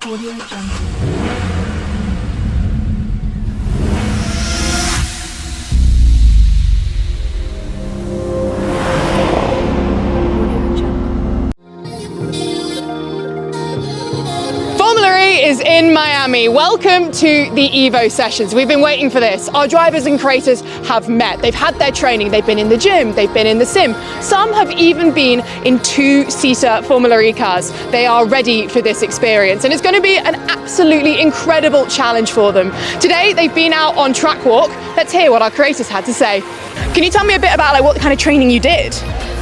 Audio Jungle. Is in Miami. Welcome to the Evo sessions. We've been waiting for this. Our drivers and creators have met. They've had their training. They've been in the gym. They've been in the sim. Some have even been in two-seater Formula E cars. They are ready for this experience, and it's going to be an absolutely incredible challenge for them. Today, they've been out on track walk. Let's hear what our creators had to say. Can you tell me a bit about what kind of training you did?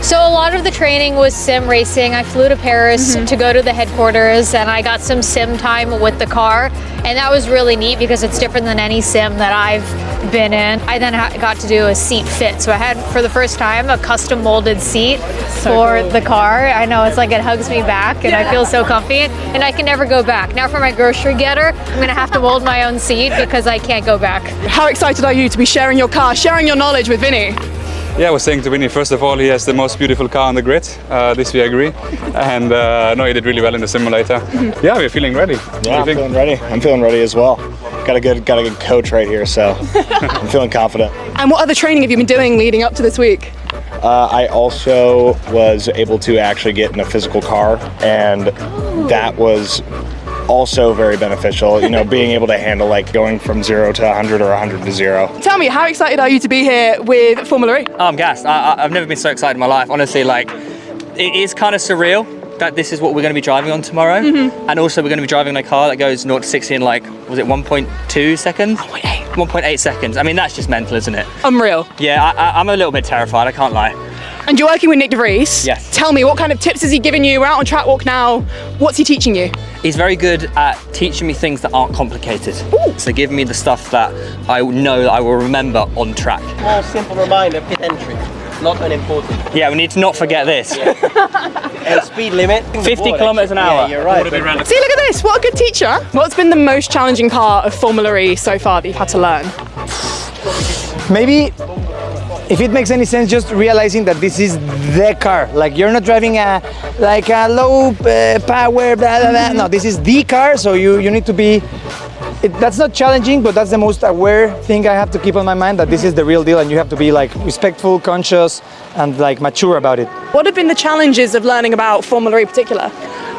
So a lot of the training was sim racing. I flew to Paris to go to the headquarters, and I got some sim time with the car, and that was really neat because it's different than any sim that I've been in. I then got to do a seat fit, so I had for the first time a custom molded seat for the car. I know, it's like it hugs me back, and I feel so comfy, and I can never go back. Now for my grocery getter, I'm gonna have to mold my own seat because I can't go back. How excited are you to be sharing your car, sharing your knowledge with Vinny? Yeah, I was saying to Vinny, first of all, he has the most beautiful car on the grid. This we agree. And no, he did really well in the simulator. Yeah, we're feeling ready. Yeah, I'm feeling ready. I'm feeling ready as well. Got a good coach right here, so I'm feeling confident. And what other training have you been doing leading up to this week? I also was able to actually get in a physical car, and that was also very beneficial, you know, being able to handle going from 0 to 100 or 100 to 0. Tell me, how excited are you to be here with Formula E? I'm gassed. I've never been so excited in my life. Honestly, it is kind of surreal that this is what we're going to be driving on tomorrow. And also we're going to be driving in a car that goes 0 to 60 in was it 1.2 seconds? 1.8 seconds. I mean, that's just mental, isn't it? Unreal. Yeah, I'm a little bit terrified, I can't lie. And you're working with Nick DeVries. Yes. Tell me, what kind of tips has he given you? We're out on track walk now. What's he teaching you? He's very good at teaching me things that aren't complicated. Ooh. So giving me the stuff that I know that I will remember on track. Small, simple reminder, pit entry. Not unimportant. Yeah, we need to not forget this. And speed limit. 50 kilometers an hour. Yeah, you're right. See, look at this. What a good teacher. What's been the most challenging part of Formula E so far that you've had to learn? Maybe, if it makes any sense, just realizing that this is the car. You're not driving a low power, blah, blah, blah. No, this is the car, so you need to be, that's not challenging, but that's the most aware thing I have to keep on my mind, that this is the real deal, and you have to be respectful, conscious, and mature about it. What have been the challenges of learning about Formula E in particular?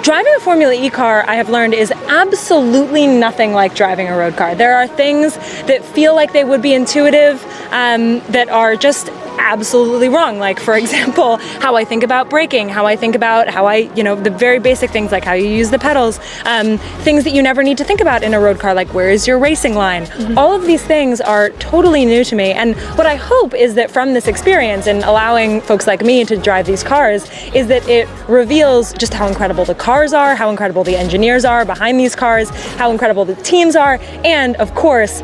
Driving a Formula E car, I have learned, is absolutely nothing like driving a road car. There are things that feel like they would be intuitive that are just absolutely wrong. Like, for example, how I think about braking, how I think about the very basic things like how you use the pedals, things that you never need to think about in a road car, like where is your racing line? All of these things are totally new to me, and what I hope is that from this experience and allowing folks like me to drive these cars is that it reveals just how incredible the cars are, how incredible the engineers are behind these cars, how incredible the teams are, and of course,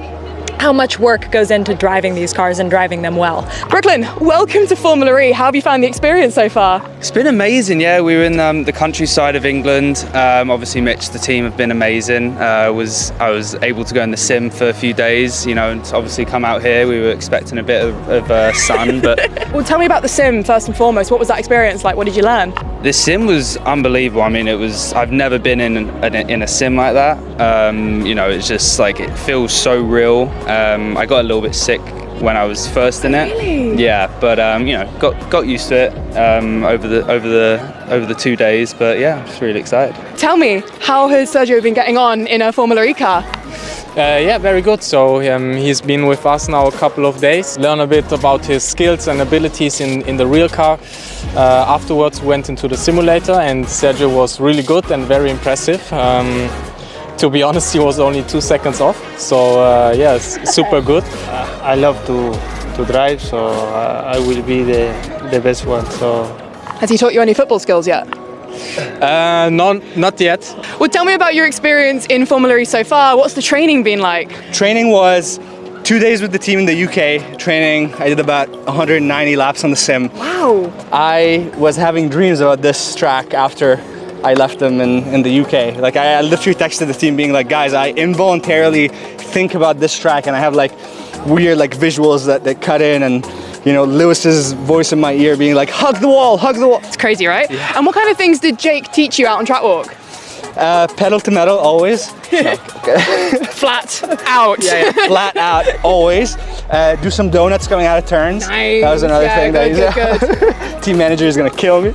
how much work goes into driving these cars and driving them well. Brooklyn, welcome to Formula E. How have you found the experience so far? It's been amazing, yeah. We were in the countryside of England. Obviously Mitch, the team have been amazing. I was able to go in the sim for a few days, and obviously come out here. We were expecting a bit of sun, but... Well, tell me about the sim first and foremost. What was that experience like? What did you learn? The sim was unbelievable. I mean, I've never been in a sim like that. It's just it feels so real. I got a little bit sick when I was first in it. Really? Yeah, but got used to it over the 2 days. But yeah, I'm just really excited. Tell me, how has Sergio been getting on in a Formula E car? Yeah, very good. So he's been with us now a couple of days. Learn a bit about his skills and abilities in the real car. Afterwards, went into the simulator, and Sergio was really good and very impressive. To be honest, he was only 2 seconds off. So yes, super good. I love to drive, so I will be the best one. So. Has he taught you any football skills yet? Not yet. Well, tell me about your experience in Formula E so far. What's the training been like? Training was 2 days with the team in the UK. Training, I did about 190 laps on the sim. Wow. I was having dreams about this track after I left them in the UK. I literally texted the team being like, guys, I involuntarily think about this track, and I have weird visuals that cut in, and Lewis's voice in my ear being like, hug the wall, hug the wall. It's crazy, right? Yeah. And what kind of things did Jake teach you out on track walk? Pedal to metal always. Flat out. Yeah, flat out always. Do some donuts coming out of turns. Nice. That was another thing Good. team manager is gonna kill me.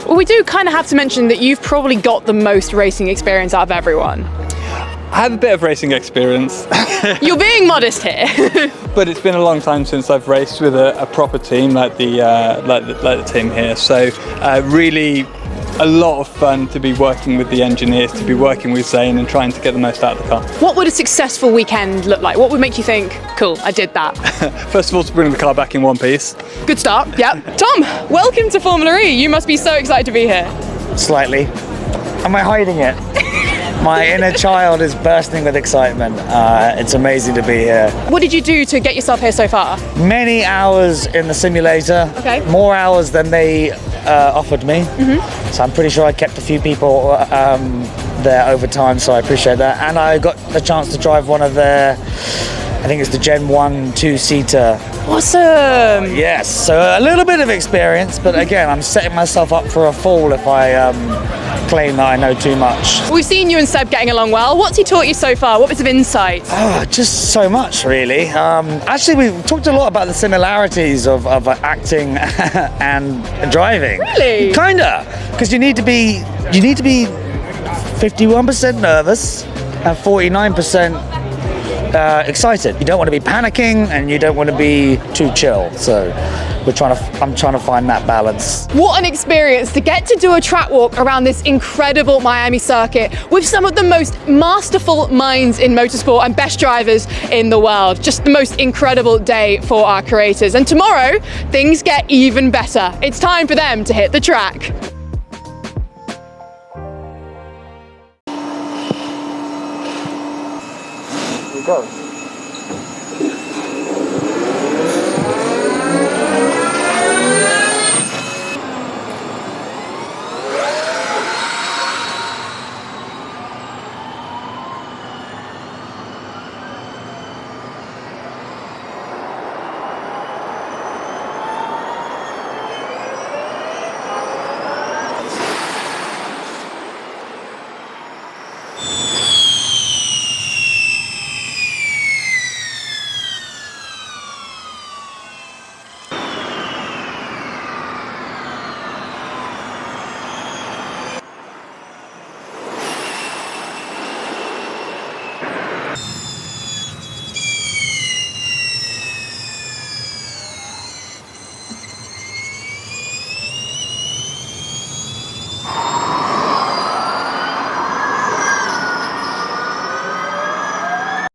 Well, we do kind of have to mention that you've probably got the most racing experience out of everyone. I have a bit of racing experience. You're being modest here. But it's been a long time since I've raced with a proper team like the team here. So really a lot of fun to be working with the engineers, to be working with Zane and trying to get the most out of the car. What would a successful weekend look like? What would make you think, cool, I did that? First of all, to bring the car back in one piece. Good start, yeah. Tom, welcome to Formula E. You must be so excited to be here. Slightly. Am I hiding it? My inner child is bursting with excitement. It's amazing to be here. What did you do to get yourself here so far? Many hours in the simulator. Okay. More hours than they offered me. So I'm pretty sure I kept a few people there over time, so I appreciate that. And I got the chance to drive one of their, I think it's the Gen 1 2-seater. Awesome. Yes, so a little bit of experience, but again, I'm setting myself up for a fall if I claim that I know too much. We've seen you and Seb getting along well. What's he taught you so far? What bits of insight? Oh, just so much, really. Actually, we talked a lot about the similarities of acting and driving. Really? Kinda, because you need to be 51% nervous and 49% excited. You don't want to be panicking and you don't want to be too chill. So I'm trying to find that balance. What an experience to get to do a track walk around this incredible Miami circuit with some of the most masterful minds in motorsport and best drivers in the world. Just the most incredible day for our creators. And tomorrow, things get even better. It's time for them to hit the track. Here we go.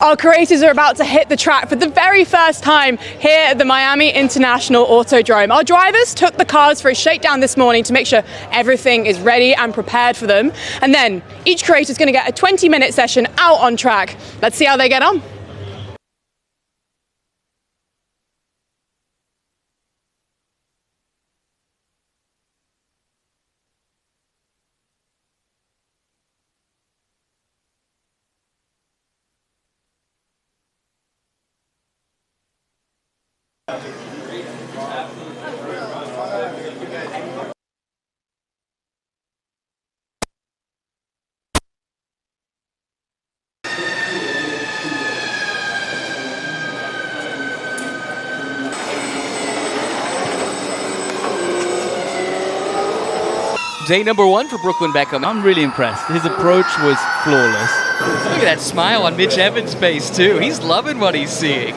Our creators are about to hit the track for the very first time here at the Miami International Autodrome. Our drivers took the cars for a shakedown this morning to make sure everything is ready and prepared for them. And then each creator is going to get a 20-minute session out on track. Let's see how they get on. Day number one for Brooklyn Beckham. I'm really impressed. His approach was flawless. Look at that smile on Mitch Evans' face too. He's loving what he's seeing.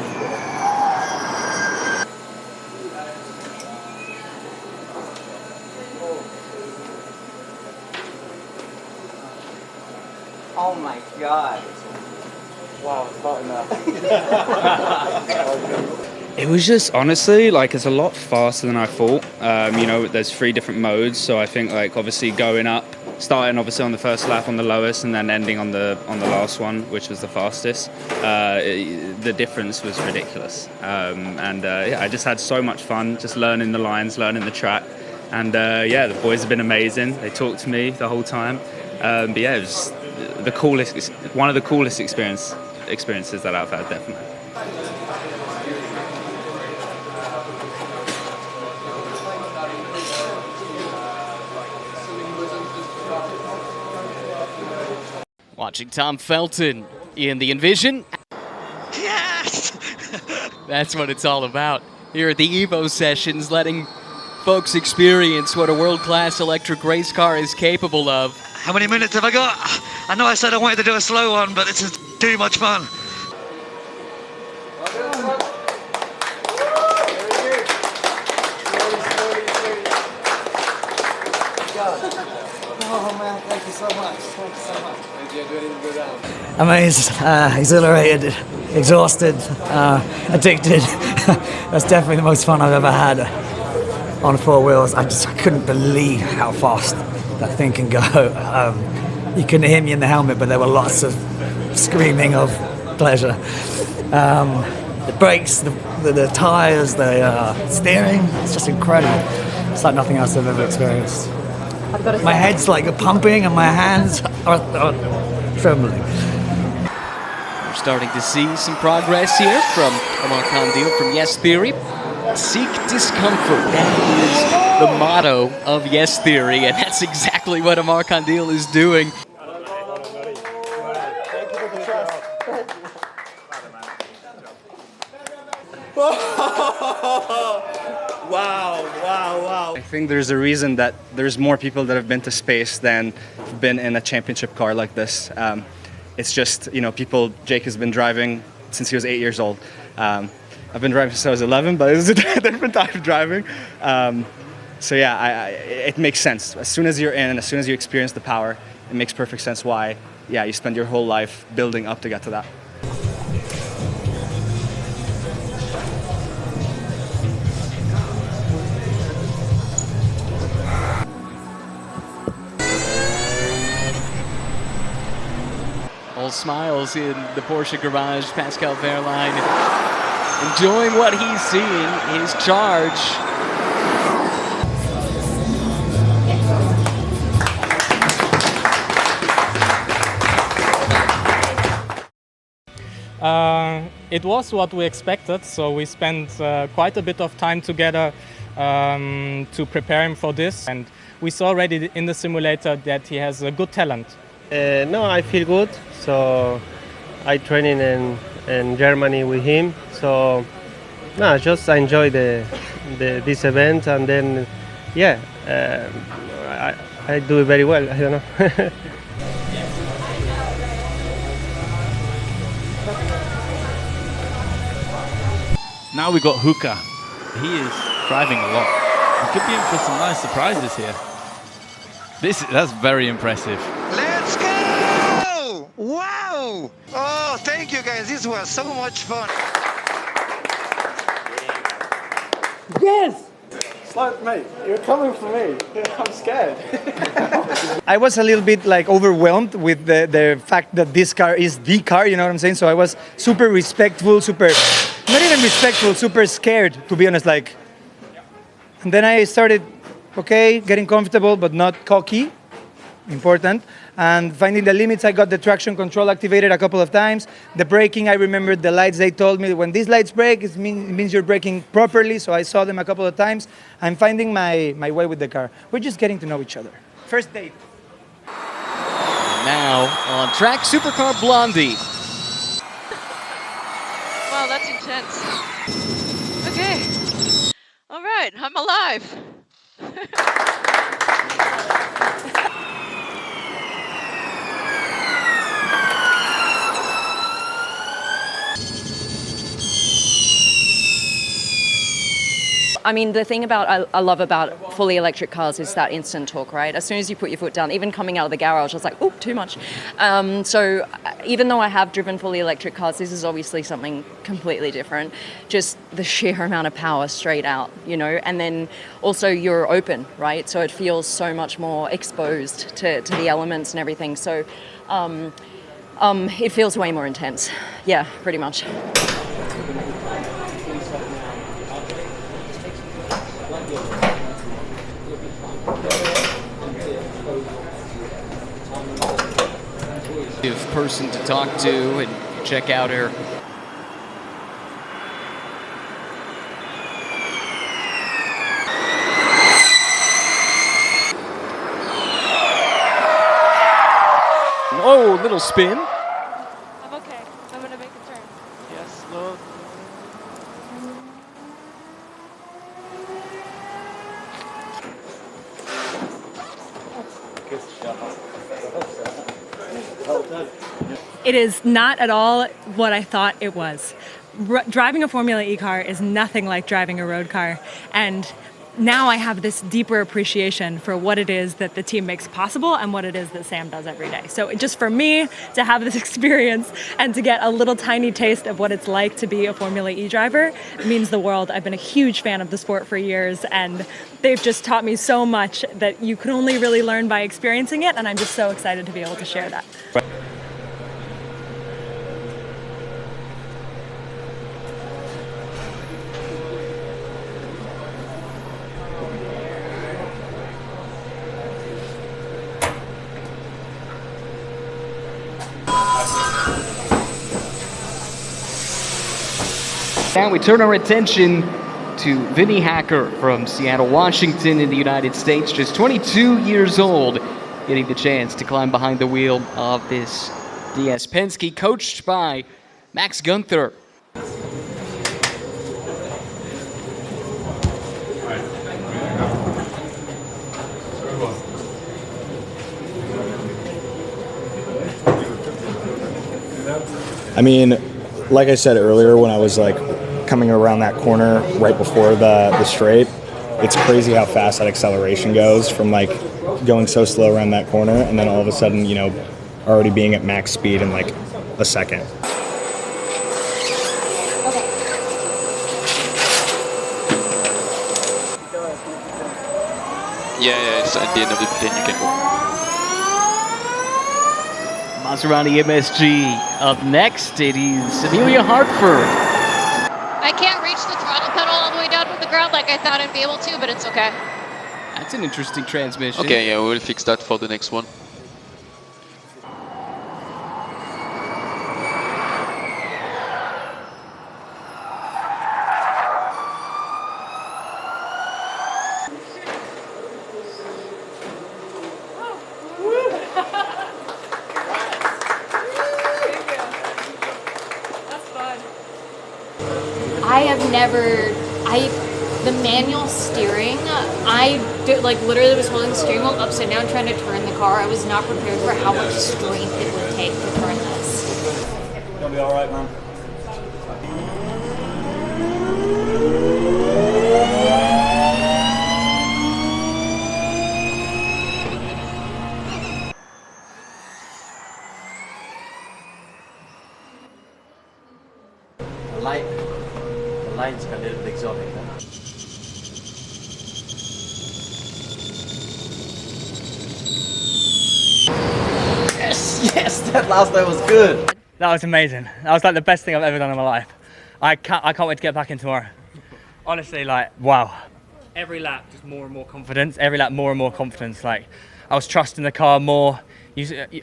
Oh my God. Wow, it's hot enough. It was just, honestly, like, it's a lot faster than I thought. You know, there's 3 different modes, so I think, like, obviously going up, starting obviously on the first lap on the lowest and then ending on the last one, which was the fastest, the difference was ridiculous. Yeah, I just had so much fun just learning the lines, learning the track. And yeah, the boys have been amazing. They talked to me the whole time. But yeah, it was one of the coolest experiences that I've had, definitely. Watching Tom Felton in the Envision. Yes! That's what it's all about. Here at the Evo sessions, letting folks experience what a world-class electric race car is capable of. How many minutes have I got? I know I said I wanted to do a slow one, but this is too much fun. Oh man, thank you so much. Thank you so much. Amazed, exhilarated, exhausted, addicted. That's definitely the most fun I've ever had on four wheels. I couldn't believe how fast that thing can go. You couldn't hear me in the helmet, but there were lots of screaming of pleasure. The brakes, the tires, the steering, it's just incredible. It's like nothing else I've ever experienced. My head's like pumping and my hands are trembling. We're starting to see some progress here from Omar Kandil from Yes Theory. Seek discomfort. That is the motto of Yes Theory, and that's exactly what Omar Kandil is doing. Wow. I think there's a reason that there's more people that have been to space than been in a championship car like this. It's just, Jake has been driving since he was 8 years old. I've been driving since I was 11, but it's a different type of driving. So yeah, it makes sense. As soon as you're in, as soon as you experience the power, it makes perfect sense why, you spend your whole life building up to get to that. All smiles in the Porsche garage. Pascal Wehrlein enjoying what he's seeing, his charge. It was what we expected, so we spent quite a bit of time together to prepare him for this, and we saw already in the simulator that he has a good talent. No, I feel good. So I training in Germany with him. So no, just I enjoy this event, and then I do it very well. I don't know. Now we've got Huka. He is driving a lot. We could be in for some nice surprises here. That's very impressive. Let's go! Wow! Oh, thank you guys. This was so much fun. Yes! It's like, mate, you're coming for me. I'm scared. I was a little bit overwhelmed with the fact that this car is the car, you know what I'm saying? So I was super respectful, not even respectful, super scared, to be honest. And then I started, getting comfortable, but not cocky. Important. And finding the limits, I got the traction control activated a couple of times. The braking, I remembered the lights. They told me when these lights break, it means you're braking properly. So I saw them a couple of times. I'm finding my way with the car. We're just getting to know each other. First date. And now on track, Supercar Blondie. Wow, that's intense. Okay. All right, I'm alive. I mean, the thing I love about fully electric cars is that instant torque, right? As soon as you put your foot down, even coming out of the garage, I was like, oh, too much. So even though I have driven fully electric cars, this is obviously something completely different. Just the sheer amount of power straight out, and then also you're open, right? So it feels so much more exposed to the elements and everything. So it feels way more intense. Yeah, pretty much. Person to talk to and check out her. Oh, little spin. I'm okay. I'm gonna make a turn. Yes, no. It is not at all what I thought it was. Driving a Formula E car is nothing like driving a road car, and now I have this deeper appreciation for what it is that the team makes possible and what it is that Sam does every day. So just for me to have this experience and to get a little tiny taste of what it's like to be a Formula E driver means the world. I've been a huge fan of the sport for years, and they've just taught me so much that you can only really learn by experiencing it, and I'm just so excited to be able to share that. Now we turn our attention to Vinny Hacker from Seattle, Washington in the United States, just 22 years old, getting the chance to climb behind the wheel of this DS Penske, coached by Max Gunther. I mean, like I said earlier, when I was like coming around that corner right before the straight, it's crazy how fast that acceleration goes from like going so slow around that corner and then all of a sudden, you know, already being at max speed in like a second. Yeah, it's at the end of the pin you can go. Maserati MSG up next. It is Amelia Hartford. I can't reach the throttle pedal all the way down from the ground like I thought I'd be able to, but it's okay. That's an interesting transmission. Okay, yeah, we'll fix that for the next one. I have never, the manual steering, like literally was holding the steering wheel upside down trying to turn the car. I was not prepared for how much strength it would take to turn this. You'll be all right, man. The lights are a little bit exotic. Yes, that last night was good. That was amazing. That was like the best thing I've ever done in my life. I can't wait to get back in tomorrow. Honestly, like, wow. Every lap, just more and more confidence. Every lap, more and more confidence. Like, I was trusting the car more.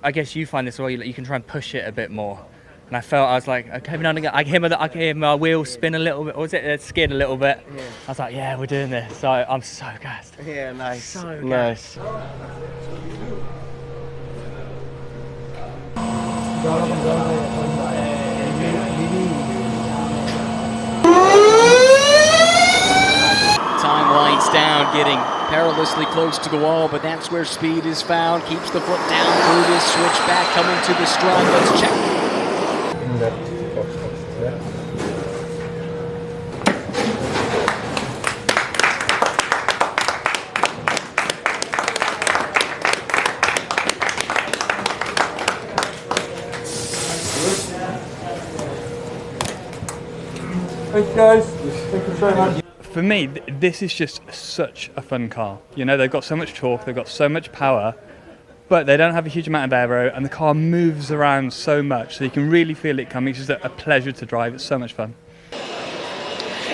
I guess you find this as well. You can try and push it a bit more. And I felt, I was like, okay, I can hear my wheel spin a little bit, or was it skid a little bit? Yeah. I was like, yeah, we're doing this. So I'm so gassed. Yeah, nice. So nice. Time winds down, getting perilously close to the wall, but that's where speed is found. Keeps the foot down through this switchback, coming to the stride. Let's check. Thanks guys, thank you so much. For me, this is just such a fun car. You know, they've got so much torque, they've got so much power, but they don't have a huge amount of aero, and the car moves around so much, so you can really feel it coming. It's just a pleasure to drive. It's so much fun.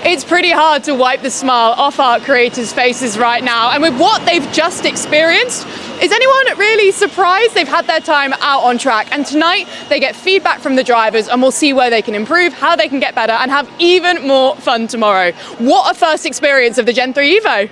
It's pretty hard to wipe the smile off our creators' faces right now, and with what they've just experienced, is anyone really surprised? They've had their time out on track, and tonight they get feedback from the drivers, and we'll see where they can improve, how they can get better, and have even more fun tomorrow. What a first experience of the Gen 3 Evo!